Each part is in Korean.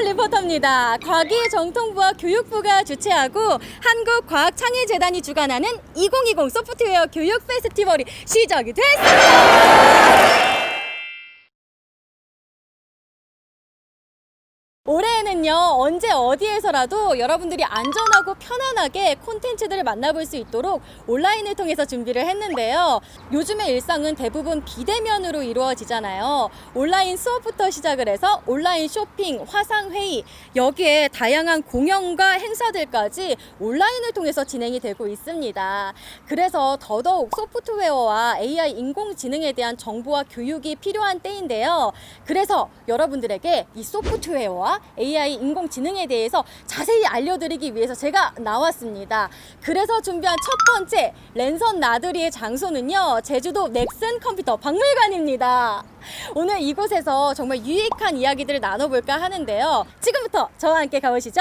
리포터입니다. 과기정통부와 교육부가 주최하고 한국과학창의재단이 주관하는 2020 소프트웨어 교육 페스티벌이 시작이 됐습니다. 올해에는요, 언제 어디에서라도 여러분들이 안전하고 편안하게 콘텐츠들을 만나볼 수 있도록 온라인을 통해서 준비를 했는데요. 요즘의 일상은 대부분 비대면으로 이루어지잖아요. 온라인 수업부터 시작을 해서 온라인 쇼핑, 화상회의, 여기에 다양한 공연과 행사들까지 온라인을 통해서 진행이 되고 있습니다. 그래서 더더욱 소프트웨어와 AI 인공지능에 대한 정보와 교육이 필요한 때인데요. 그래서 여러분들에게 이 소프트웨어와 AI 인공지능에 대해서 자세히 알려드리기 위해서 제가 나왔습니다. 그래서 준비한 첫 번째 랜선 나들이의 장소는요, 제주도 넥슨 컴퓨터 박물관입니다. 오늘 이곳에서 정말 유익한 이야기들을 나눠볼까 하는데요. 지금부터 저와 함께 가보시죠.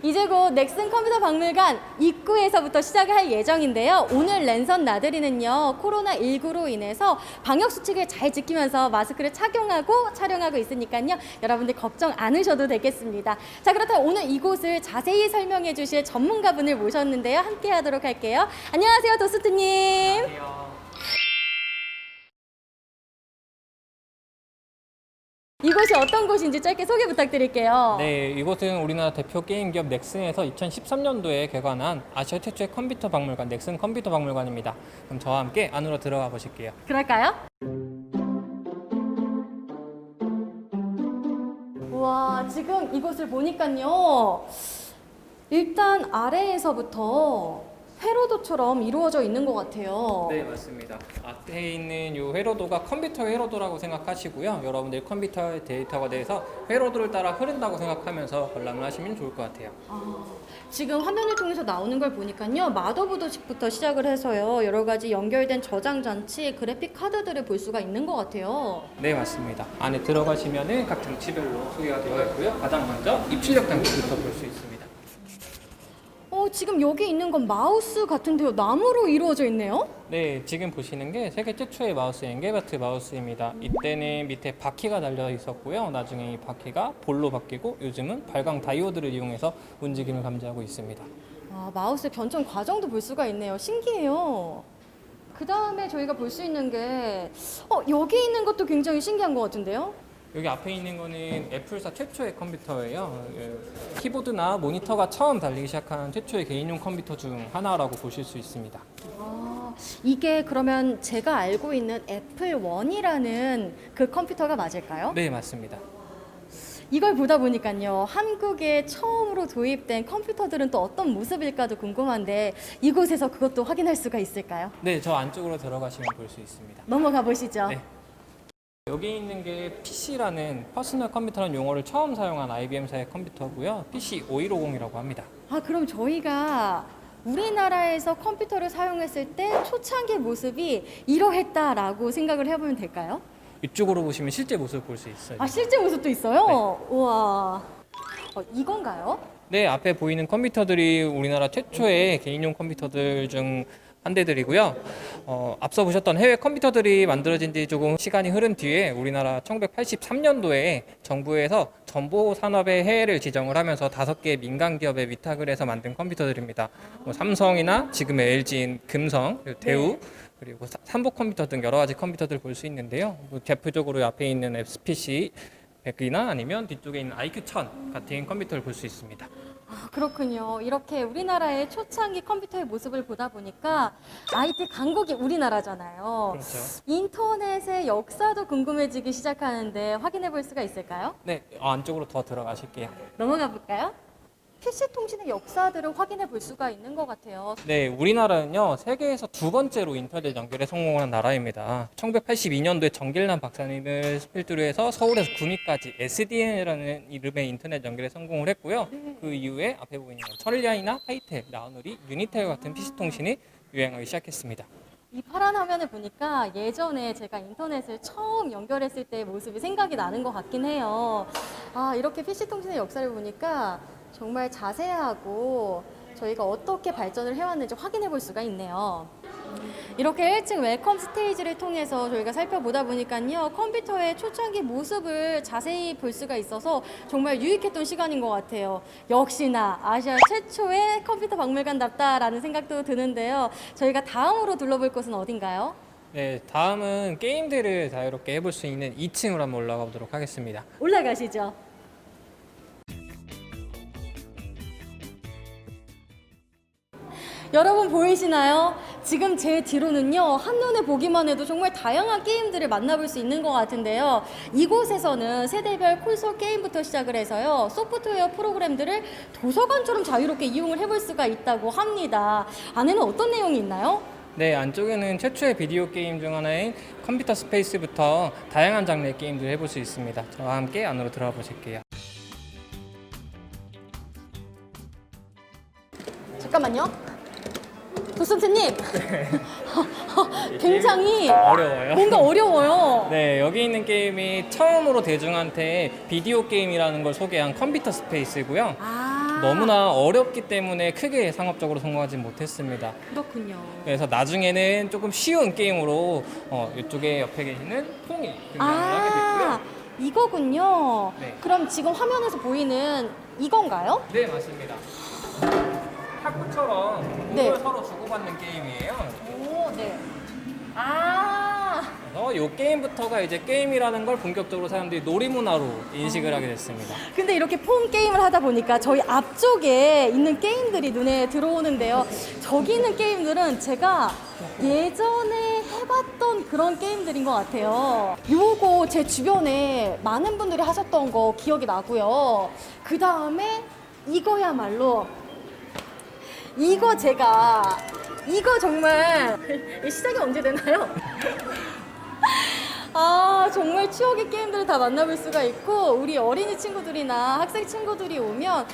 이제 곧 넥슨 컴퓨터 박물관 입구에서부터 시작을 할 예정인데요. 오늘 랜선 나들이는요, 코로나19로 인해서 방역수칙을 잘 지키면서 마스크를 착용하고 촬영하고 있으니까요, 여러분들 걱정 않으셔도 되겠습니다. 자, 그렇다면 오늘 이곳을 자세히 설명해 주실 전문가분을 모셨는데요. 함께 하도록 할게요. 안녕하세요, 도스트님. 안녕하세요. 이곳이 어떤 곳인지 짧게 소개 부탁드릴게요. 네, 이곳은 우리나라 대표 게임 기업 넥슨에서 2013년도에 개관한 아시아 최초의 컴퓨터 박물관, 넥슨 컴퓨터 박물관입니다. 그럼 저와 함께 안으로 들어가 보실게요. 그럴까요? 우와, 지금 이곳을 보니까요, 일단 아래에서부터 회로도처럼 이루어져 있는 것 같아요. 네, 맞습니다. 앞에 있는 이 회로도가 컴퓨터 회로도라고 생각하시고요. 여러분들 컴퓨터의 데이터가 돼서 회로도를 따라 흐른다고 생각하면서 관람을 하시면 좋을 것 같아요. 지금 화면을 통해서 나오는 걸 보니까요, 마더보드부터 시작을 해서요, 여러 가지 연결된 저장 장치, 그래픽 카드들을 볼 수가 있는 것 같아요. 네, 맞습니다. 안에 들어가시면은 각 장치별로 소개가 되어 있고요. 가장 먼저 입출력 장치부터 볼 수 있습니다. 지금 여기 있는 건 마우스 같은데요. 나무로 이루어져 있네요. 네, 지금 보시는 게 세계 최초의 마우스, 엥게바트 마우스입니다. 이때는 밑에 바퀴가 달려 있었고요. 나중에 이 바퀴가 볼로 바뀌고 요즘은 발광 다이오드를 이용해서 움직임을 감지하고 있습니다. 마우스 변종 과정도 볼 수가 있네요. 신기해요. 그 다음에 저희가 볼 수 있는 게 여기 있는 것도 굉장히 신기한 것 같은데요. 여기 앞에 있는 거는 애플사 최초의 컴퓨터예요. 키보드나 모니터가 처음 달리기 시작한 최초의 개인용 컴퓨터 중 하나라고 보실 수 있습니다. 이게 그러면 제가 알고 있는 애플 1이라는 그 컴퓨터가 맞을까요? 네, 맞습니다. 이걸 보다 보니까요, 한국에 처음으로 도입된 컴퓨터들은 또 어떤 모습일까도 궁금한데 이곳에서 그것도 확인할 수가 있을까요? 네, 저 안쪽으로 들어가시면 볼 수 있습니다. 넘어가 보시죠. 네. 여기 있는 게 PC라는 퍼스널 컴퓨터라는 용어를 처음 사용한 IBM사의 컴퓨터고요. PC 5150이라고 합니다. 그럼 저희가 우리나라에서 컴퓨터를 사용했을 때 초창기 모습이 이러했다라고 생각을 해보면 될까요? 이쪽으로 보시면 실제 모습을 볼 수 있어요. 실제 모습도 있어요? 우와. 이건가요? 네, 앞에 보이는 컴퓨터들이 우리나라 최초의 개인용 컴퓨터들 중 한 대들이고요. 앞서 보셨던 해외 컴퓨터들이 만들어진 지 조금 시간이 흐른 뒤에 우리나라 1983년도에 정부에서 정보 산업의 해외를 지정을 하면서 5개의 민간 기업에 위탁을 해서 만든 컴퓨터들입니다. 삼성이나 지금의 LG인 금성, 그리고 대우, 그리고 삼복 컴퓨터 등 여러 가지 컴퓨터들 볼 수 있는데요. 대표적으로 앞에 있는 SPC 100이나 아니면 뒤쪽에 있는 IQ1000 같은 컴퓨터를 볼 수 있습니다. 그렇군요. 이렇게 우리나라의 초창기 컴퓨터의 모습을 보다 보니까 IT 강국이 우리나라잖아요. 그렇죠. 인터넷의 역사도 궁금해지기 시작하는데 확인해 볼 수가 있을까요? 네, 안쪽으로 더 들어가실게요. 넘어가 볼까요? PC통신의 역사들을 확인해 볼 수가 있는 것 같아요. 네, 우리나라는요, 세계에서 2번째로 인터넷 연결에 성공한 나라입니다. 1982년도에 정길남 박사님을 필두로 해서 서울에서 구미까지 SDN이라는 이름의 인터넷 연결에 성공을 했고요. 그 이후에 앞에 보이는 천리안이나 하이텔, 나우누리, 유니텔 같은 PC통신이 유행하기 시작했습니다. 이 파란 화면을 보니까 예전에 제가 인터넷을 처음 연결했을 때의 모습이 생각이 나는 것 같긴 해요. 이렇게 PC통신의 역사를 보니까 정말 자세하고 저희가 어떻게 발전을 해왔는지 확인해 볼 수가 있네요. 이렇게 1층 웰컴 스테이지를 통해서 저희가 살펴보다 보니까요, 컴퓨터의 초창기 모습을 자세히 볼 수가 있어서 정말 유익했던 시간인 것 같아요. 역시나 아시아 최초의 컴퓨터 박물관답다라는 생각도 드는데요. 저희가 다음으로 둘러볼 곳은 어딘가요? 네, 다음은 게임들을 자유롭게 해볼 수 있는 2층으로 한번 올라가 보도록 하겠습니다. 올라가시죠. 여러분 보이시나요? 지금 제 뒤로는요, 한눈에 보기만 해도 정말 다양한 게임들을 만나볼 수 있는 것 같은데요. 이곳에서는 세대별 콘솔 게임부터 시작을 해서요, 소프트웨어 프로그램들을 도서관처럼 자유롭게 이용을 해볼 수가 있다고 합니다. 안에는 어떤 내용이 있나요? 네, 안쪽에는 최초의 비디오 게임 중 하나인 컴퓨터 스페이스부터 다양한 장르의 게임들을 해볼 수 있습니다. 저와 함께 안으로 들어가 보실게요. 잠깐만요. 도슨트님, 굉장히 어려워요. 뭔가 어려워요. 네, 여기 있는 게임이 처음으로 대중한테 비디오 게임이라는 걸 소개한 컴퓨터 스페이스고요. 너무나 어렵기 때문에 크게 상업적으로 성공하지 못했습니다. 그렇군요. 그래서 나중에는 조금 쉬운 게임으로 이쪽에 옆에 계시는 퐁이 등장을 하게 됐고요. 이거군요. 네. 그럼 지금 화면에서 보이는 이건가요? 네, 맞습니다. 탁구처럼 공을 네. 서로 주고받는 게임이에요. 오, 네. 그래서 이 게임부터가 이제 게임이라는 걸 본격적으로 사람들이 놀이문화로 인식을 하게 됐습니다. 근데 이렇게 폰 게임을 하다 보니까 저희 앞쪽에 있는 게임들이 눈에 들어오는데요. 저기 있는 게임들은 제가 예전에 해봤던 그런 게임들인 것 같아요. 요거 제 주변에 많은 분들이 하셨던 거 기억이 나고요. 그 다음에 이거야말로 이거 정말 시작이 언제 되나요? 정말 추억의 게임들을 다 만나볼 수가 있고, 우리 어린이 친구들이나 학생 친구들이 오면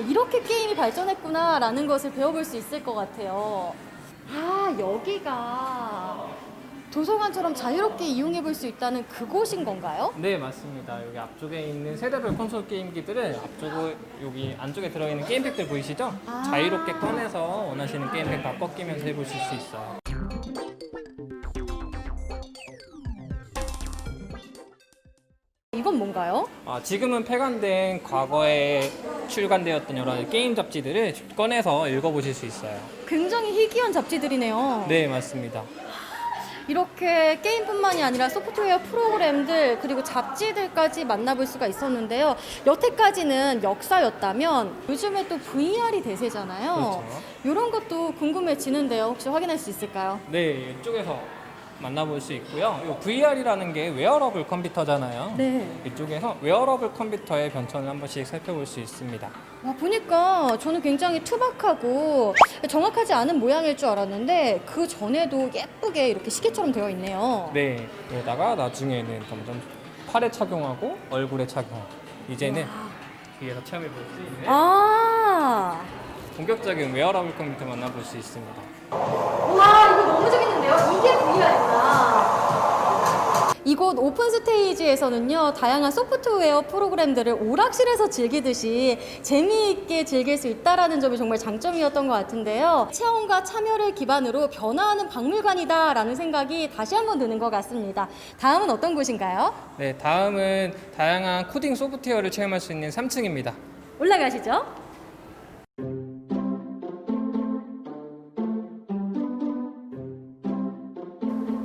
이렇게 게임이 발전했구나 라는 것을 배워볼 수 있을 것 같아요. 여기가 도서관처럼 자유롭게 이용해 볼 수 있다는 그곳인 건가요? 네, 맞습니다. 여기 앞쪽에 있는 세대별 콘솔 게임기들은 여기 안쪽에 들어있는 게임팩들 보이시죠? 자유롭게 꺼내서 원하시는 게임팩 다 꺾이면서 해보실 수 있어요. 이건 뭔가요? 지금은 폐간된 과거에 출간되었던 여러 가지 게임 잡지들을 꺼내서 읽어보실 수 있어요. 굉장히 희귀한 잡지들이네요. 네, 맞습니다. 이렇게 게임뿐만이 아니라 소프트웨어 프로그램들 그리고 잡지들까지 만나볼 수가 있었는데요. 여태까지는 역사였다면 요즘에 또 VR이 대세잖아요. 그렇죠. 이런 것도 궁금해지는데요. 혹시 확인할 수 있을까요? 네, 이쪽에서 만나볼 수 있고요. 이 VR이라는 게 웨어러블 컴퓨터잖아요. 네. 이쪽에서 웨어러블 컴퓨터의 변천을 한 번씩 살펴볼 수 있습니다. 보니까 저는 굉장히 투박하고 정확하지 않은 모양일 줄 알았는데 그 전에도 예쁘게 이렇게 시계처럼 되어 있네요. 네, 그러다가 나중에는 점점 팔에 착용하고 얼굴에 착용하고 이제는 뒤에서 체험해 볼 수 있는 본격적인 웨어러블 컴퓨터 만나볼 수 있습니다. 와, 이거 너무 재밌는데요? 이게 VR이구나. 이곳 오픈 스테이지에서는요, 다양한 소프트웨어 프로그램들을 오락실에서 즐기듯이 재미있게 즐길 수 있다는 점이 정말 장점이었던 것 같은데요. 체험과 참여를 기반으로 변화하는 박물관이다라는 생각이 다시 한번 드는 것 같습니다. 다음은 어떤 곳인가요? 네, 다음은 다양한 코딩 소프트웨어를 체험할 수 있는 3층입니다. 올라가시죠.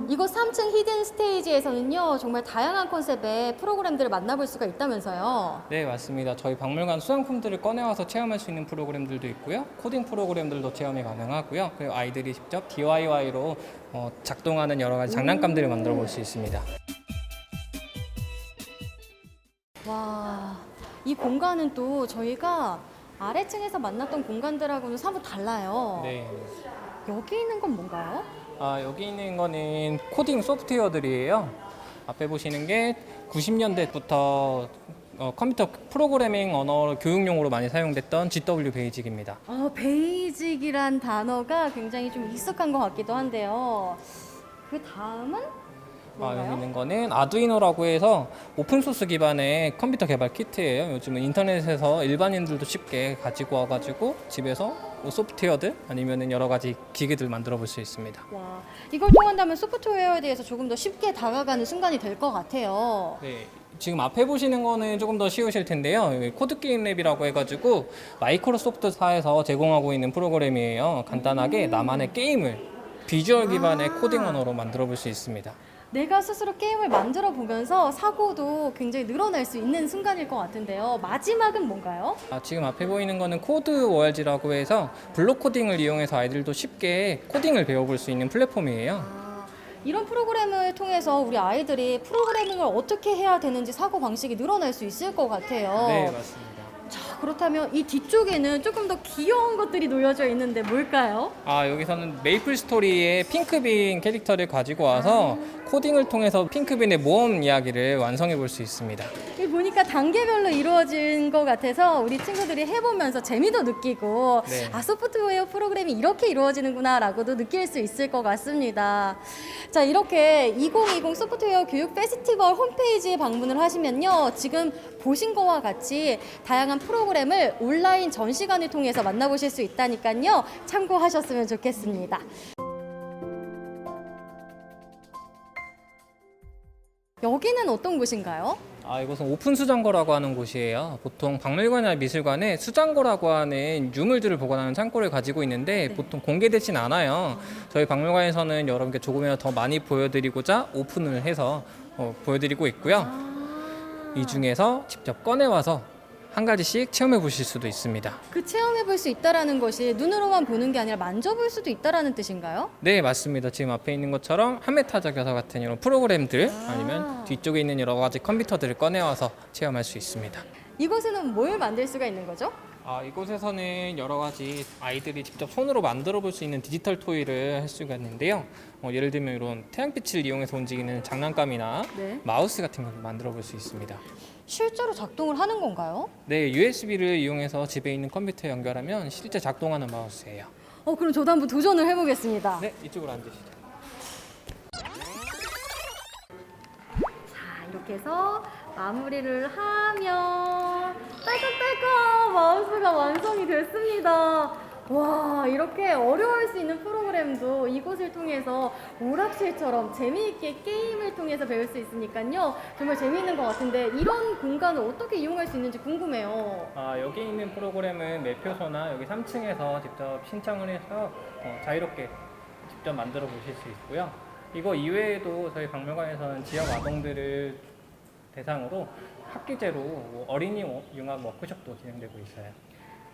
이곳 3층 히든 스테이지에서는요, 정말 다양한 컨셉의 프로그램들을 만나볼 수가 있다면서요. 네, 맞습니다. 저희 박물관 수상품들을 꺼내와서 체험할 수 있는 프로그램들도 있고요. 코딩 프로그램들도 체험이 가능하고요. 그리고 아이들이 직접 DIY로 작동하는 여러 가지 장난감들을 만들어 볼 수 있습니다. 와, 이 공간은 또 저희가 아래층에서 만났던 공간들하고는 사뭇 달라요. 네. 여기 있는 건 뭔가요? 여기 있는 거는 코딩 소프트웨어들이에요. 앞에 보시는 게 90년대부터 컴퓨터 프로그래밍 언어 교육용으로 많이 사용됐던 GW 베이직입니다. 베이직이란 단어가 굉장히 좀 익숙한 것 같기도 한데요. 그 다음은? 뭔가요? 여기 있는 거는 아두이노라고 해서 오픈소스 기반의 컴퓨터 개발 키트예요. 요즘은 인터넷에서 일반인들도 쉽게 가지고 와가지고 집에서 뭐 소프트웨어들 아니면 여러 가지 기기들 만들어 볼 수 있습니다. 와, 이걸 통한다면 소프트웨어에 대해서 조금 더 쉽게 다가가는 순간이 될 것 같아요. 네, 지금 앞에 보시는 거는 조금 더 쉬우실 텐데요. 여기 코드게임랩이라고 해가지고 마이크로소프트사에서 제공하고 있는 프로그램이에요. 간단하게 나만의 게임을 비주얼 기반의 코딩 언어로 만들어 볼 수 있습니다. 내가 스스로 게임을 만들어 보면서 사고도 굉장히 늘어날 수 있는 순간일 것 같은데요. 마지막은 뭔가요? 지금 앞에 보이는 거는 코드 월즈라고 해서 블록 코딩을 이용해서 아이들도 쉽게 코딩을 배워볼 수 있는 플랫폼이에요. 이런 프로그램을 통해서 우리 아이들이 프로그래밍을 어떻게 해야 되는지 사고 방식이 늘어날 수 있을 것 같아요. 네, 맞습니다. 자, 그렇다면 이 뒤쪽에는 조금 더 귀여운 것들이 놓여져 있는데 뭘까요? 여기서는 메이플 스토리의 핑크빈 캐릭터를 가지고 와서 코딩을 통해서 핑크빈의 모험 이야기를 완성해 볼 수 있습니다. 이 보니까 단계별로 이루어진 것 같아서 우리 친구들이 해보면서 재미도 느끼고 네. 소프트웨어 프로그램이 이렇게 이루어지는구나 라고도 느낄 수 있을 것 같습니다. 자, 이렇게 2020 소프트웨어 교육 페스티벌 홈페이지에 방문을 하시면요, 지금 보신 거와 같이 다양한 프로그램을 온라인 전시관을 통해서 만나보실 수 있다니까요, 참고하셨으면 좋겠습니다. 여기는 어떤 곳인가요? 이곳은 오픈 수장고라고 하는 곳이에요. 보통 박물관이나 미술관에 수장고라고 하는 유물들을 보관하는 창고를 가지고 있는데 보통 공개되진 않아요. 저희 박물관에서는 여러분께 조금이라도 더 많이 보여드리고자 오픈을 해서 보여드리고 있고요. 이 중에서 직접 꺼내와서 한 가지씩 체험해 보실 수도 있습니다. 그 체험해 볼 수 있다라는 것이 눈으로만 보는 게 아니라 만져볼 수도 있다라는 뜻인가요? 네, 맞습니다. 지금 앞에 있는 것처럼 한메타적 여사 같은 이런 프로그램들 아니면 뒤쪽에 있는 여러 가지 컴퓨터들을 꺼내와서 체험할 수 있습니다. 이곳에는 뭘 만들 수가 있는 거죠? 이곳에서는 여러 가지 아이들이 직접 손으로 만들어 볼 수 있는 디지털 토이를 할 수가 있는데요. 예를 들면 이런 태양빛을 이용해서 움직이는 장난감이나 네. 마우스 같은 걸 만들어 볼 수 있습니다. 실제로 작동을 하는 건가요? 네, USB를 이용해서 집에 있는 컴퓨터에 연결하면 실제 작동하는 마우스예요. 그럼 저도 한번 도전을 해보겠습니다. 네, 이쪽으로 앉으시죠. 자, 이렇게 해서 마무리를 하면 딸깍딸깍 마우스가 완성이 됐습니다. 와, 이렇게 어려울 수 있는 프로그램도 이곳을 통해서 오락실처럼 재미있게 게임을 통해서 배울 수 있으니까요, 정말 재미있는 것 같은데 이런 공간을 어떻게 이용할 수 있는지 궁금해요. 여기 있는 프로그램은 매표소나 여기 3층에서 직접 신청을 해서 자유롭게 직접 만들어 보실 수 있고요. 이거 이외에도 저희 박물관에서는 지역 아동들을 대상으로 학기제로 어린이 융합 워크숍도 진행되고 있어요.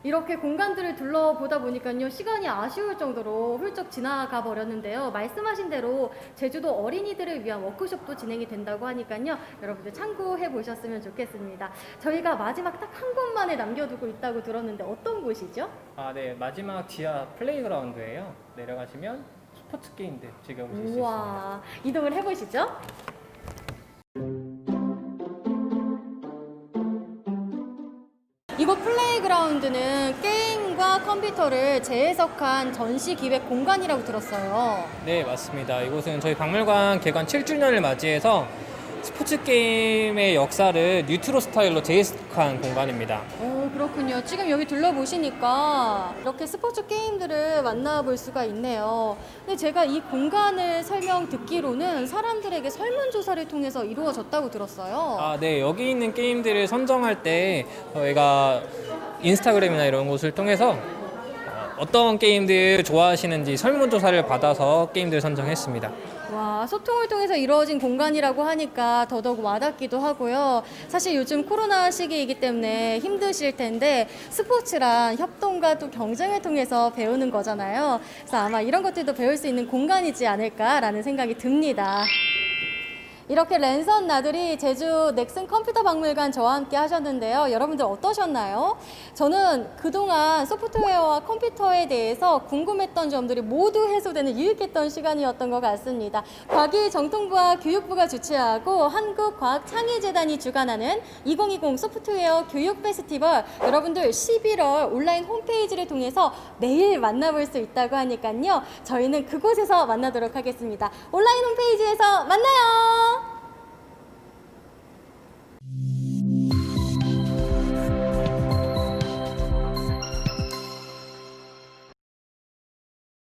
이렇게 공간들을 둘러보다 보니까요, 시간이 아쉬울 정도로 훌쩍 지나가 버렸는데요. 말씀하신 대로 제주도 어린이들을 위한 워크숍도 진행이 된다고 하니까요, 여러분들 참고해 보셨으면 좋겠습니다. 저희가 마지막 딱 한 곳만에 남겨두고 있다고 들었는데 어떤 곳이죠? 네, 마지막 지하 플레이그라운드예요. 내려가시면 스포츠 게임들 즐겨보실 수 있습니다. 우와, 이동을 해보시죠. 이곳 플레이그라운드는 게임과 컴퓨터를 재해석한 전시 기획 공간이라고 들었어요. 네, 맞습니다. 이곳은 저희 박물관 개관 7주년을 맞이해서 스포츠 게임의 역사를 뉴트로 스타일로 재해석한 공간입니다. 그렇군요. 지금 여기 둘러보시니까 이렇게 스포츠 게임들을 만나볼 수가 있네요. 근데 제가 이 공간을 설명 듣기로는 사람들에게 설문조사를 통해서 이루어졌다고 들었어요. 네, 여기 있는 게임들을 선정할 때 저희가 인스타그램이나 이런 곳을 통해서 어떤 게임들 좋아하시는지 설문조사를 받아서 게임들 선정했습니다. 와, 소통을 통해서 이루어진 공간이라고 하니까 더더욱 와닿기도 하고요. 사실 요즘 코로나 시기이기 때문에 힘드실 텐데 스포츠란 협동과 또 경쟁을 통해서 배우는 거잖아요. 그래서 아마 이런 것들도 배울 수 있는 공간이지 않을까라는 생각이 듭니다. 이렇게 랜선 나들이 제주 넥슨 컴퓨터 박물관 저와 함께 하셨는데요. 여러분들 어떠셨나요? 저는 그동안 소프트웨어와 컴퓨터에 대해서 궁금했던 점들이 모두 해소되는 유익했던 시간이었던 것 같습니다. 과기정통부와 교육부가 주최하고 한국과학창의재단이 주관하는 2020 소프트웨어 교육 페스티벌, 여러분들 11월 온라인 홈페이지를 통해서 내일 만나볼 수 있다고 하니까요. 저희는 그곳에서 만나도록 하겠습니다. 온라인 홈페이지에서 만나요.